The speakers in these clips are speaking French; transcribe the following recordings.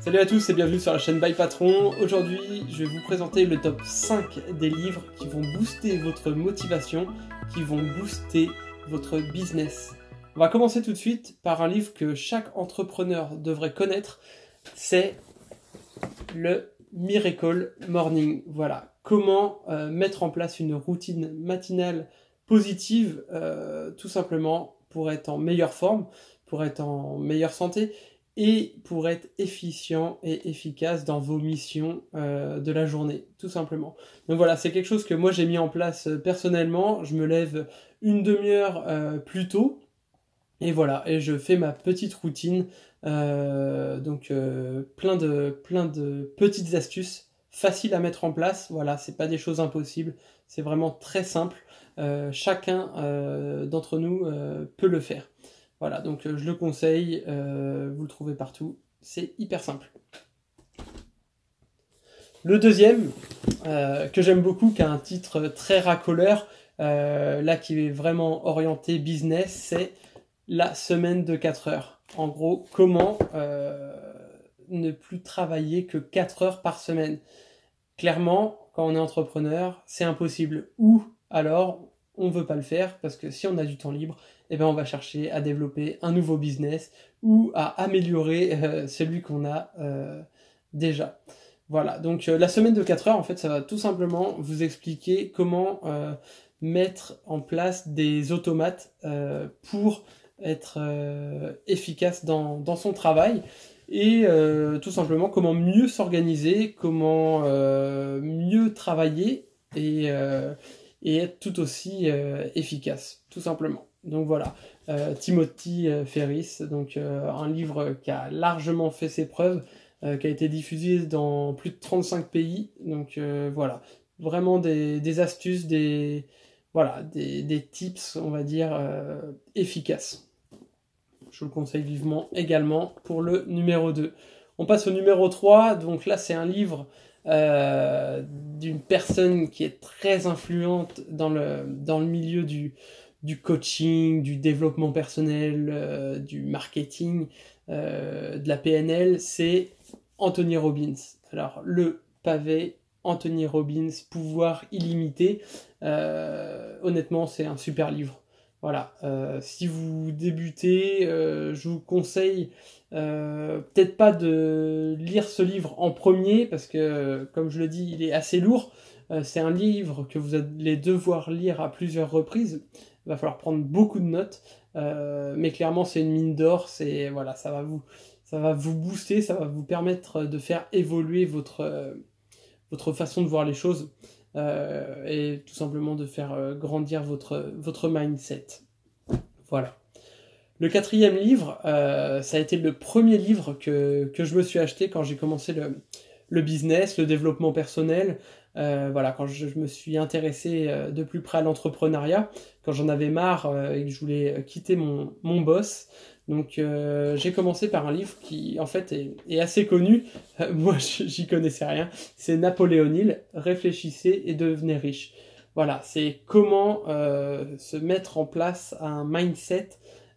Salut à tous et bienvenue sur la chaîne By Patron. Aujourd'hui, je vais vous présenter le top 5 des livres qui vont booster votre motivation, qui vont booster votre business. On va commencer tout de suite par un livre que chaque entrepreneur devrait connaître, c'est le Miracle Morning. Voilà, comment mettre en place une routine matinale positive, tout simplement pour être en meilleure forme, pour être en meilleure santé, et pour être efficient et efficace dans vos missions de la journée, tout simplement. Donc voilà, c'est quelque chose que moi j'ai mis en place personnellement. Je me lève une demi-heure plus tôt, et voilà, et je fais ma petite routine. Plein de petites astuces faciles à mettre en place. Voilà, c'est pas des choses impossibles, c'est vraiment très simple. Chacun d'entre nous peut le faire. Voilà, donc je le conseille, vous le trouvez partout, c'est hyper simple. Le deuxième, que j'aime beaucoup, qui a un titre très racoleur, là qui est vraiment orienté business, c'est la semaine de 4 heures. En gros, comment ne plus travailler que 4 heures par semaine. Clairement, quand on est entrepreneur, c'est impossible. Ou alors, on ne veut pas le faire, parce que si on a du temps libre, eh ben on va chercher à développer un nouveau business ou à améliorer celui qu'on a déjà. Voilà, donc la semaine de 4 heures, en fait, ça va tout simplement vous expliquer comment mettre en place des automates pour être efficace dans son travail et tout simplement comment mieux s'organiser, comment mieux travailler et être tout aussi efficace, tout simplement. Donc voilà, Timothy Ferriss, donc un livre qui a largement fait ses preuves, qui a été diffusé dans plus de 35 pays. Donc voilà, vraiment des astuces, des tips, on va dire, efficaces. Je vous le conseille vivement également pour le numéro 2. On passe au numéro 3, donc là c'est un livre d'une personne qui est très influente dans le milieu du coaching, du développement personnel, du marketing, de la PNL, c'est Anthony Robbins. Alors, le pavé, Anthony Robbins, pouvoir illimité, honnêtement, c'est un super livre. Voilà, si vous débutez, je vous conseille peut-être pas de lire ce livre en premier, parce que, comme je le dis, il est assez lourd. C'est un livre que vous allez devoir lire à plusieurs reprises. Il va falloir prendre beaucoup de notes, mais clairement c'est une mine d'or. C'est voilà, ça va vous booster, ça va vous permettre de faire évoluer votre façon de voir les choses et tout simplement de faire grandir votre mindset. Voilà. Le quatrième livre, ça a été le premier livre que je me suis acheté quand j'ai commencé le business, le développement personnel. Voilà, quand je me suis intéressé de plus près à l'entrepreneuriat, quand j'en avais marre et que je voulais quitter mon boss. Donc j'ai commencé par un livre qui en fait est assez connu, moi j'y connaissais rien, c'est Napoléon Hill, Réfléchissez et devenez riche. Voilà, c'est comment se mettre en place un mindset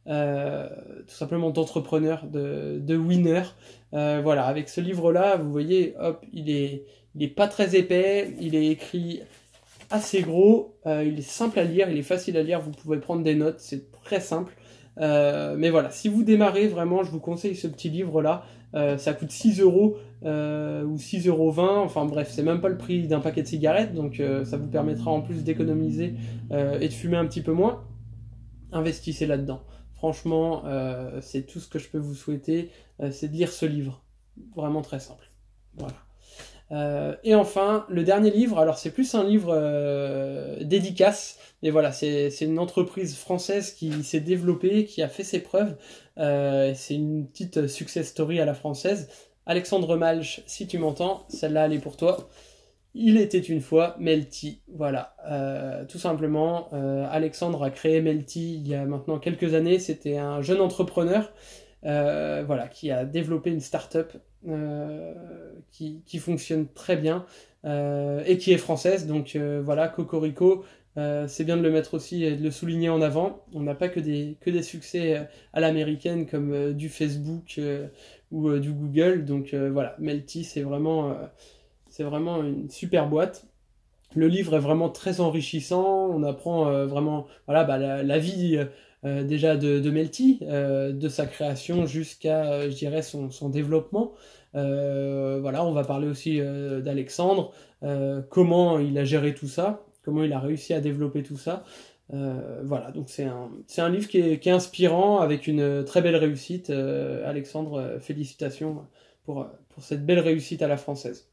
tout simplement d'entrepreneur, de winner. Voilà, avec ce livre-là, vous voyez, hop, il est pas très épais, il est écrit assez gros, il est simple à lire, il est facile à lire, vous pouvez prendre des notes, c'est très simple. Mais voilà, si vous démarrez, vraiment, je vous conseille ce petit livre-là. Ça coûte 6 euros ou 6,20 €, enfin bref, c'est même pas le prix d'un paquet de cigarettes, donc ça vous permettra en plus d'économiser et de fumer un petit peu moins. Investissez là-dedans. Franchement, c'est tout ce que je peux vous souhaiter, c'est de lire ce livre. Vraiment très simple. Voilà. Et enfin, le dernier livre, alors c'est plus un livre dédicace, mais voilà, c'est une entreprise française qui s'est développée, qui a fait ses preuves, c'est une petite success story à la française. Alexandre Malch, si tu m'entends, celle-là elle est pour toi. Il était une fois Melty, voilà, tout simplement. Alexandre a créé Melty il y a maintenant quelques années. C'était un jeune entrepreneur, voilà, qui a développé une start-up qui fonctionne très bien et qui est française. Donc voilà, Cocorico, C'est bien de le mettre aussi et de le souligner en avant. On n'a pas que des succès à l'américaine comme du Facebook ou du Google. Donc voilà, Melty, c'est vraiment une super boîte. Le livre est vraiment très enrichissant. On apprend vraiment voilà, bah, la vie déjà de Melty, de sa création jusqu'à, je dirais, son développement. Voilà, on va parler aussi d'Alexandre, comment il a géré tout ça, comment il a réussi à développer tout ça. Voilà, donc c'est un livre qui est inspirant, avec une très belle réussite. Alexandre, félicitations pour cette belle réussite à la française.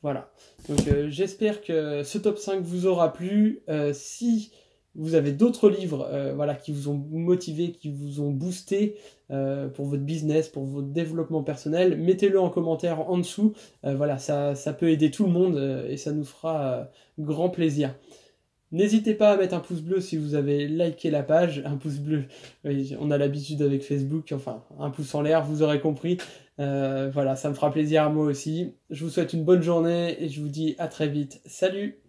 Voilà. Donc j'espère que ce top 5 vous aura plu. Si vous avez d'autres livres voilà, qui vous ont motivé, qui vous ont boosté pour votre business, pour votre développement personnel, mettez-le en commentaire en dessous. Voilà, ça peut aider tout le monde et ça nous fera grand plaisir. N'hésitez pas à mettre un pouce bleu si vous avez liké la page. Un pouce bleu, oui, on a l'habitude avec Facebook, enfin un pouce en l'air, vous aurez compris. Voilà, ça me fera plaisir à moi aussi. Je vous souhaite une bonne journée et je vous dis à très vite. Salut!